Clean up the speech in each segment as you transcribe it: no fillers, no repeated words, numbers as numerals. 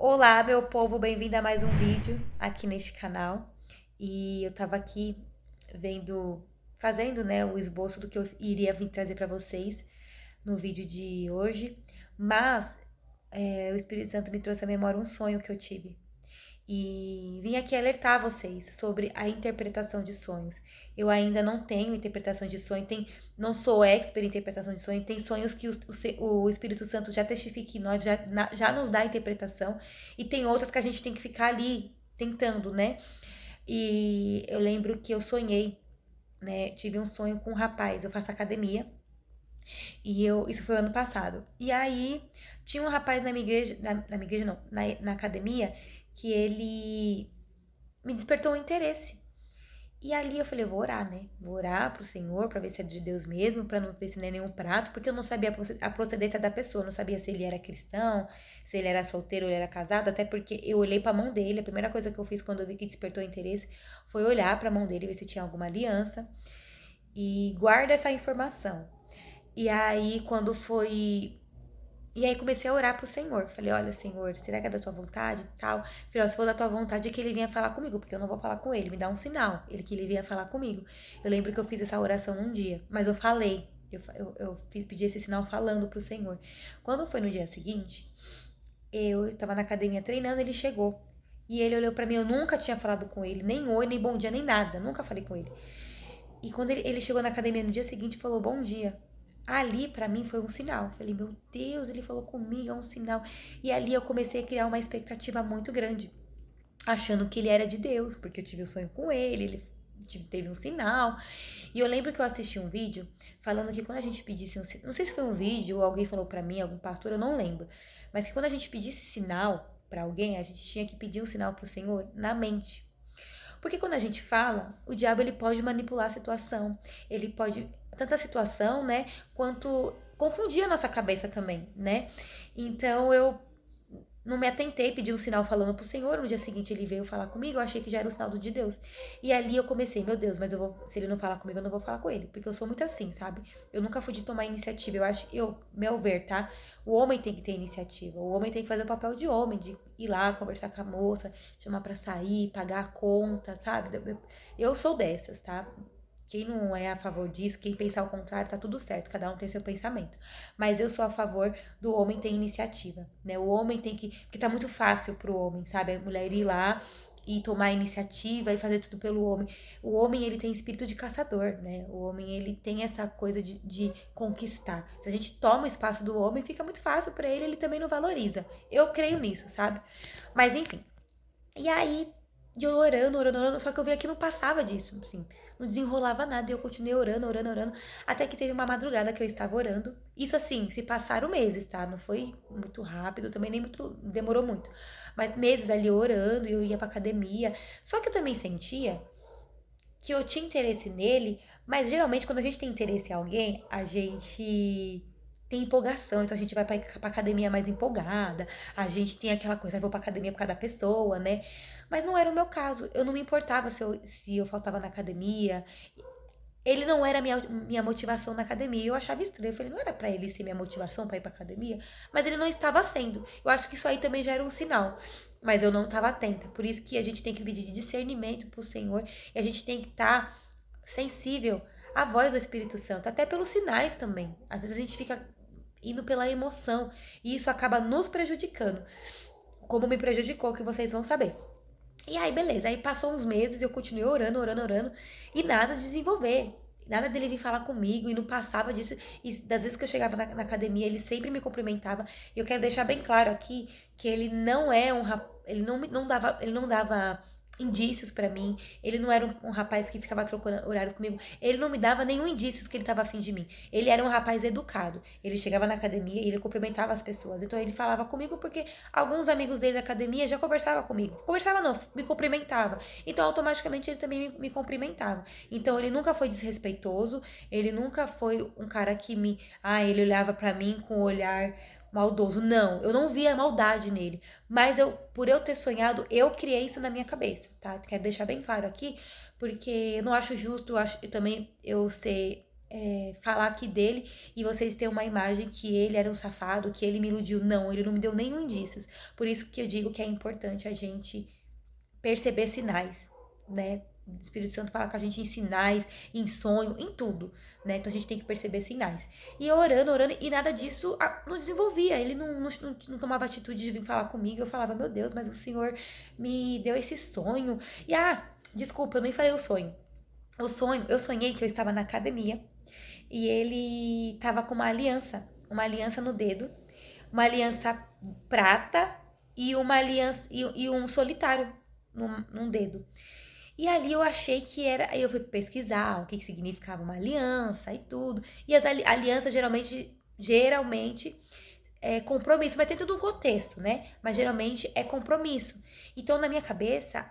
Olá, meu povo, bem-vindo a mais um vídeo aqui neste canal. E eu tava aqui vendo, fazendo, né, o esboço do que eu iria vir trazer pra vocês no vídeo de hoje. Mas o Espírito Santo me trouxe à memória um sonho que eu tive. E vim aqui alertar vocês sobre a interpretação de sonhos. Eu ainda não tenho interpretação de sonho, não sou expert em interpretação de sonho, tem sonhos que o Espírito Santo já testifica em nós, já nos dá a interpretação, e tem outras que a gente tem que ficar ali tentando, né? E eu lembro que eu sonhei, né? Tive um sonho com um rapaz, eu faço academia, isso foi ano passado. E aí tinha um rapaz na minha igreja, na minha igreja não, na academia, que ele me despertou um interesse. E ali eu falei, eu vou orar, né? Vou orar pro Senhor pra ver se é de Deus mesmo, pra não ver se não é nenhum prato, porque eu não sabia a procedência da pessoa, não sabia se ele era cristão, se ele era solteiro ou ele era casado, até porque eu olhei pra mão dele, a primeira coisa que eu fiz quando eu vi que despertou interesse foi olhar pra mão dele, ver se tinha alguma aliança, e guarda essa informação. E aí, quando foi. E aí comecei a orar pro Senhor. Falei, olha, Senhor, será que é da tua vontade e tal? Falei, ó, se for da tua vontade é que ele venha falar comigo, porque eu não vou falar com ele. Me dá um sinal, que ele venha falar comigo. Eu lembro que eu fiz essa oração num dia, mas eu falei. Pedi esse sinal falando pro Senhor. Quando foi no dia seguinte, eu tava na academia treinando, ele chegou. E ele olhou pra mim, eu nunca tinha falado com ele, nem oi, nem bom dia, nem nada. Nunca falei com ele. E quando ele chegou na academia no dia seguinte, falou bom dia. Ali pra mim foi um sinal. Falei, meu Deus, ele falou comigo, é um sinal. E ali eu comecei a criar uma expectativa muito grande, achando que ele era de Deus, porque eu tive um sonho com ele teve um sinal. E eu lembro que eu assisti um vídeo falando que quando a gente pedisse um sinal, não sei se foi um vídeo ou alguém falou pra mim, algum pastor, eu não lembro, mas que quando a gente pedisse sinal pra alguém, a gente tinha que pedir um sinal pro Senhor na mente. Porque quando a gente fala, o diabo ele pode manipular a situação, ele pode tanto a situação, né, quanto confundir a nossa cabeça também, né? Então eu não me atentei, pedi um sinal falando pro Senhor, no dia seguinte ele veio falar comigo, eu achei que já era o sinal de Deus. E ali eu comecei, meu Deus, mas se ele não falar comigo, eu não vou falar com ele, porque eu sou muito assim, sabe? Eu nunca fui de tomar iniciativa, meu ver, tá? O homem tem que ter iniciativa, o homem tem que fazer o papel de homem, de ir lá conversar com a moça, chamar pra sair, pagar a conta, sabe? Eu sou dessas, tá? Quem não é a favor disso, quem pensar o contrário, tá tudo certo, cada um tem seu pensamento. Mas eu sou a favor do homem ter iniciativa, né? O homem tem que. Porque tá muito fácil pro homem, sabe? A mulher ir lá e tomar a iniciativa e fazer tudo pelo homem. O homem, ele tem espírito de caçador, né? O homem, ele tem essa coisa de conquistar. Se a gente toma o espaço do homem, fica muito fácil pra ele, ele também não valoriza. Eu creio nisso, sabe? Mas enfim. E aí, de eu orando, orando, orando, só que eu vi que não passava disso, assim, não desenrolava nada, e eu continuei orando, orando, orando, até que teve uma madrugada que eu estava orando. Isso assim, se passaram meses, tá? Não foi muito rápido, também nem muito, demorou muito. Mas meses ali orando, e eu ia pra academia. Só que eu também sentia que eu tinha interesse nele, mas geralmente quando a gente tem interesse em alguém, a gente tem empolgação, então a gente vai pra academia mais empolgada, a gente tem aquela coisa, eu vou pra academia por causa da pessoa, né? Mas não era o meu caso, eu não me importava se eu faltava na academia, ele não era minha motivação na academia. Eu achava estranho. Eu falei, não era pra ele ser minha motivação pra ir pra academia? Mas ele não estava sendo. Eu acho que isso aí também já era um sinal. Mas eu não estava atenta. Por isso que a gente tem que pedir discernimento pro Senhor. E a gente tem que estar sensível à voz do Espírito Santo. Até pelos sinais também. Às vezes a gente fica indo pela emoção. E isso acaba nos prejudicando. Como me prejudicou, que vocês vão saber. E aí, beleza. Aí passou uns meses, eu continuei orando, orando, orando, e nada de desenvolver. Nada dele vir falar comigo e não passava disso. E das vezes que eu chegava na academia, ele sempre me cumprimentava. E eu quero deixar bem claro aqui que ele não é um ele não dava indícios pra mim. Ele não era um rapaz que ficava trocando horários comigo. Ele não me dava nenhum indício que ele estava afim de mim. Ele era um rapaz educado. Ele chegava na academia e ele cumprimentava as pessoas. Então ele falava comigo porque alguns amigos dele da academia já conversavam comigo. Conversava não, me cumprimentava. Então automaticamente ele também me cumprimentava. Então ele nunca foi desrespeitoso, ele nunca foi um cara que ele olhava pra mim com um olhar maldoso. Não, eu não via maldade nele. Mas por eu ter sonhado, eu criei isso na minha cabeça, tá? Quero deixar bem claro aqui, porque eu não acho justo, eu também eu ser falar aqui dele e vocês terem uma imagem que ele era um safado, que ele me iludiu. Não, ele não me deu nenhum indícios. Por isso que eu digo que é importante a gente perceber sinais, né? O Espírito Santo fala com a gente em sinais, em sonho, em tudo, né? Então a gente tem que perceber sinais. E eu orando, e nada disso não desenvolvia. Ele não tomava atitude de vir falar comigo. Eu falava, meu Deus, mas o Senhor me deu esse sonho. E desculpa, eu nem falei o sonho. O sonho, eu sonhei que eu estava na academia e ele estava com uma aliança no dedo, uma aliança prata e uma aliança e um solitário num dedo. E ali eu achei que era. Aí eu fui pesquisar o que significava uma aliança e tudo. E as alianças geralmente é compromisso, mas tem tudo um contexto, né? Mas geralmente é compromisso. Então na minha cabeça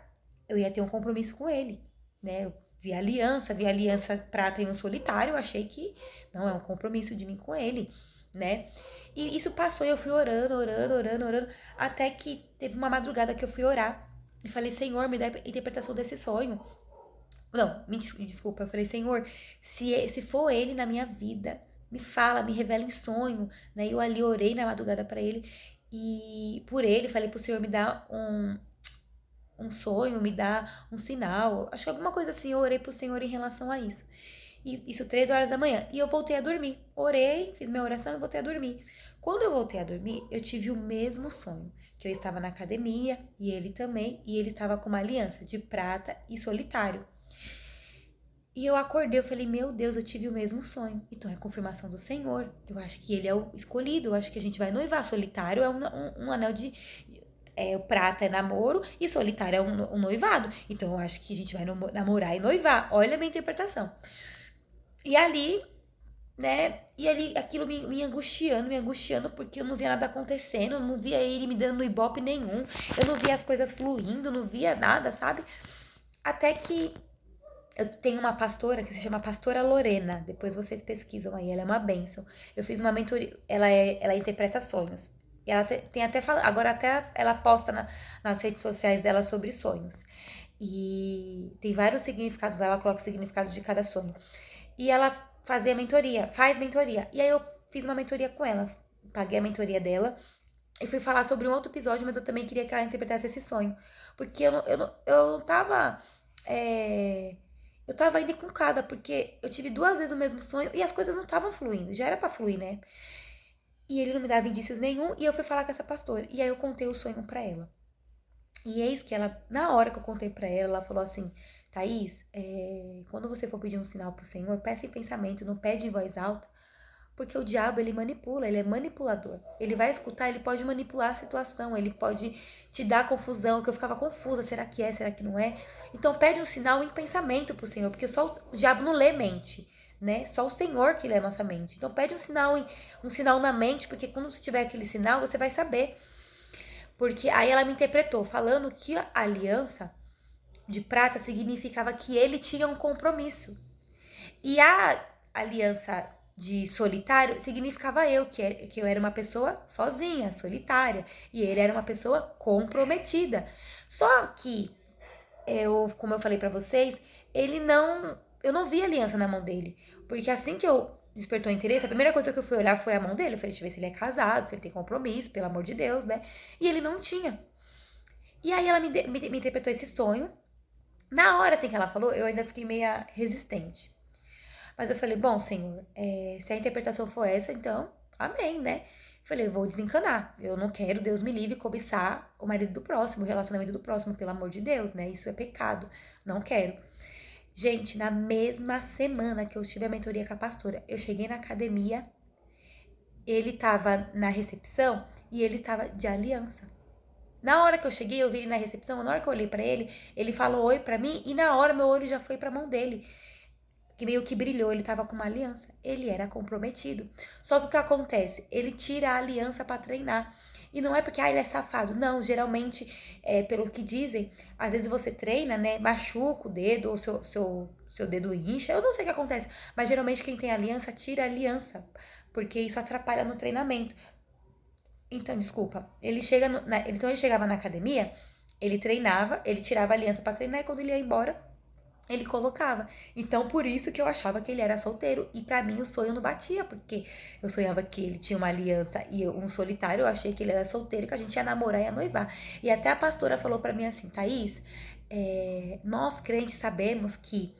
eu ia ter um compromisso com ele, né? Eu vi aliança prata em um solitário, eu achei que não é um compromisso de mim com ele, né? E isso passou e eu fui orando, até que teve uma madrugada que eu fui orar. E falei, Senhor, me dá a interpretação desse sonho. Não, me desculpa. Eu falei, Senhor, se for ele na minha vida, me fala, me revela em sonho. Né? Eu ali orei na madrugada pra ele. E por ele, falei pro Senhor, me dá um sonho, me dá um sinal. Acho que alguma coisa assim, eu orei pro Senhor em relação a isso. E isso 3 horas da manhã. E eu voltei a dormir. Orei, fiz minha oração e voltei a dormir. Quando eu voltei a dormir, eu tive o mesmo sonho. Que eu estava na academia, e ele também, e ele estava com uma aliança de prata e solitário. E eu acordei, eu falei, meu Deus, eu tive o mesmo sonho. Então é confirmação do Senhor. Eu acho que ele é o escolhido, eu acho que a gente vai noivar. Solitário é um anel de... o prata é namoro e solitário é um noivado. Então eu acho que a gente vai namorar e noivar. Olha a minha interpretação. E ali, né? E ali aquilo me angustiando, porque eu não via nada acontecendo, eu não via ele me dando ibope nenhum, eu não via as coisas fluindo, não via nada, sabe? Até que eu tenho uma pastora que se chama Pastora Lorena, depois vocês pesquisam aí, ela é uma bênção. Eu fiz uma mentoria, ela interpreta sonhos. E ela tem até agora até ela posta nas redes sociais dela sobre sonhos. E tem vários significados, ela coloca o significado de cada sonho. E ela faz mentoria. E aí eu fiz uma mentoria com ela, paguei a mentoria dela e fui falar sobre um outro episódio, mas eu também queria que ela interpretasse esse sonho. Porque eu tava. Eu tava ainda encucada, porque eu tive 2 vezes o mesmo sonho e as coisas não estavam fluindo. Já era pra fluir, né? E ele não me dava indícios nenhum e eu fui falar com essa pastora. E aí eu contei o sonho pra ela. E eis que ela, na hora que eu contei pra ela, ela falou assim, Thaís, quando você for pedir um sinal pro Senhor, peça em pensamento, não pede em voz alta, porque o diabo, ele manipula, ele é manipulador. Ele vai escutar, ele pode manipular a situação, ele pode te dar confusão, que eu ficava confusa, será que é, será que não é? Então pede um sinal em pensamento pro Senhor, porque só o diabo não lê mente, né? Só o Senhor que lê a nossa mente. Então pede um sinal na mente, porque quando você tiver aquele sinal, você vai saber. Porque aí ela me interpretou, falando que a aliança de prata significava que ele tinha um compromisso. E a aliança de solitário significava que eu era uma pessoa sozinha, solitária. E ele era uma pessoa comprometida. Só que, como eu falei pra vocês, eu não vi aliança na mão dele. Porque assim que eu despertou interesse, a primeira coisa que eu fui olhar foi a mão dele. Eu falei, deixa eu ver se ele é casado, se ele tem compromisso, pelo amor de Deus, né? E ele não tinha. E aí ela me interpretou esse sonho. Na hora, assim, que ela falou, eu ainda fiquei meio resistente. Mas eu falei, bom, Senhor, se a interpretação for essa, então, amém, né? Falei, eu vou desencanar. Eu não quero, Deus me livre, cobiçar o marido do próximo, o relacionamento do próximo, pelo amor de Deus, né? Isso é pecado. Não quero. Gente, na mesma semana que eu tive a mentoria com a pastora, eu cheguei na academia, ele tava na recepção e ele tava de aliança. Na hora que eu cheguei, eu vi ele na recepção, na hora que eu olhei pra ele, ele falou oi pra mim e na hora meu olho já foi pra mão dele. Que meio que brilhou, ele tava com uma aliança. Ele era comprometido. Só que o que acontece? Ele tira a aliança pra treinar. E não é porque ele é safado. Não, geralmente, pelo que dizem, às vezes você treina, né? Machuca o dedo, ou seu dedo incha. Eu não sei o que acontece. Mas geralmente quem tem aliança, tira a aliança. Porque isso atrapalha no treinamento. Então, desculpa. Então ele chegava na academia, ele treinava, ele tirava a aliança pra treinar e quando ele ia embora, ele colocava. Então, por isso que eu achava que ele era solteiro. E pra mim o sonho não batia, porque eu sonhava que ele tinha uma aliança e um solitário. Eu achei que ele era solteiro, que a gente ia namorar e ia noivar. E até a pastora falou pra mim assim: Thaís, nós crentes sabemos que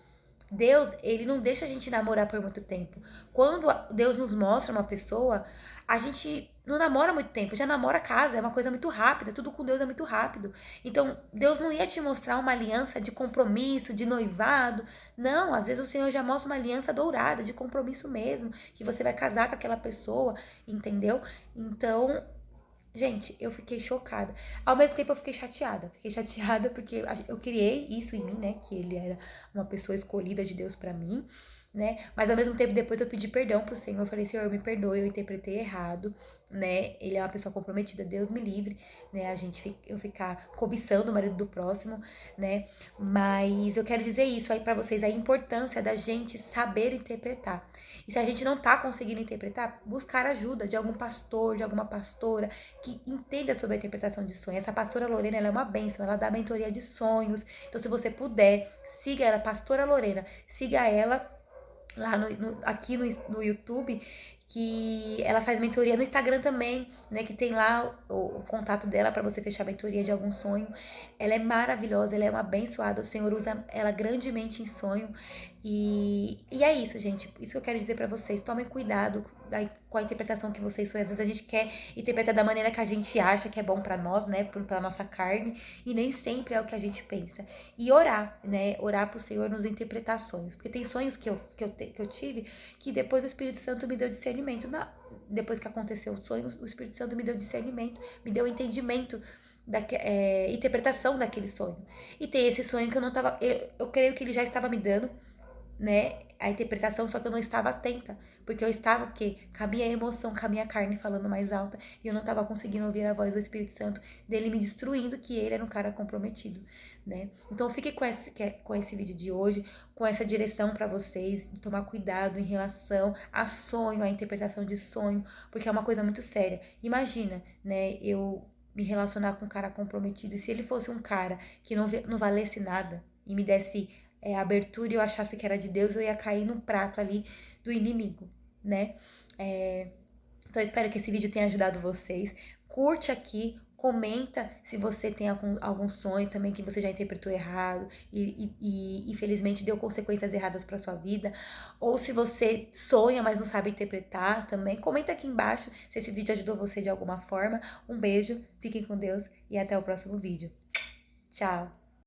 Deus, ele não deixa a gente namorar por muito tempo. Quando Deus nos mostra uma pessoa, a gente não namora muito tempo, já namora casa, é uma coisa muito rápida, tudo com Deus é muito rápido. Então, Deus não ia te mostrar uma aliança de compromisso, de noivado. Não, às vezes o Senhor já mostra uma aliança dourada, de compromisso mesmo, que você vai casar com aquela pessoa, entendeu? Então, gente, eu fiquei chocada. Ao mesmo tempo eu fiquei chateada. Fiquei chateada porque eu criei isso em mim, né? Que ele era uma pessoa escolhida de Deus pra mim, né? Mas ao mesmo tempo depois eu pedi perdão pro Senhor. Eu falei, Senhor, me perdoe, eu interpretei errado, né? Ele é uma pessoa comprometida, Deus me livre, né? Eu ficar cobiçando o marido do próximo, né? Mas eu quero dizer isso aí pra vocês, a importância da gente saber interpretar. E se a gente não tá conseguindo interpretar, buscar ajuda de algum pastor, de alguma pastora, que entenda sobre a interpretação de sonhos. Essa pastora Lorena, ela é uma bênção, ela dá mentoria de sonhos. Então, se você puder, siga ela, pastora Lorena, siga ela lá aqui no YouTube, que ela faz mentoria no Instagram também, né? Que tem lá o contato dela para você fechar a mentoria de algum sonho. Ela é maravilhosa, ela é uma abençoada. O Senhor usa ela grandemente em sonho. E é isso, gente. Isso que eu quero dizer para vocês. Tomem cuidado com a interpretação que vocês sonham. Às vezes a gente quer interpretar da maneira que a gente acha que é bom para nós, né? Pra nossa carne. E nem sempre é o que a gente pensa. E orar, né? Orar pro Senhor nos interpretar sonhos. Porque tem sonhos que eu tive que depois o Espírito Santo me deu discernimento. Depois que aconteceu o sonho, o Espírito Santo me deu discernimento, me deu entendimento, interpretação daquele sonho. E tem esse sonho que eu não tava. Eu creio que ele já estava me dando, né, a interpretação, só que eu não estava atenta, porque eu estava o quê? Com a minha emoção, com a minha carne falando mais alta, e eu não estava conseguindo ouvir a voz do Espírito Santo, dele me destruindo, que ele era um cara comprometido, né? Então fique com esse vídeo de hoje, com essa direção para vocês, de tomar cuidado em relação a sonho, a interpretação de sonho, porque é uma coisa muito séria. Imagina, né, eu me relacionar com um cara comprometido, e se ele fosse um cara que não valesse nada, e me desse abertura e eu achasse que era de Deus, eu ia cair no prato ali do inimigo, né? Então eu espero que esse vídeo tenha ajudado vocês. Curte aqui, comenta se você tem algum sonho também que você já interpretou errado e infelizmente deu consequências erradas para sua vida. Ou se você sonha, mas não sabe interpretar também. Comenta aqui embaixo se esse vídeo ajudou você de alguma forma. Um beijo, fiquem com Deus e até o próximo vídeo. Tchau!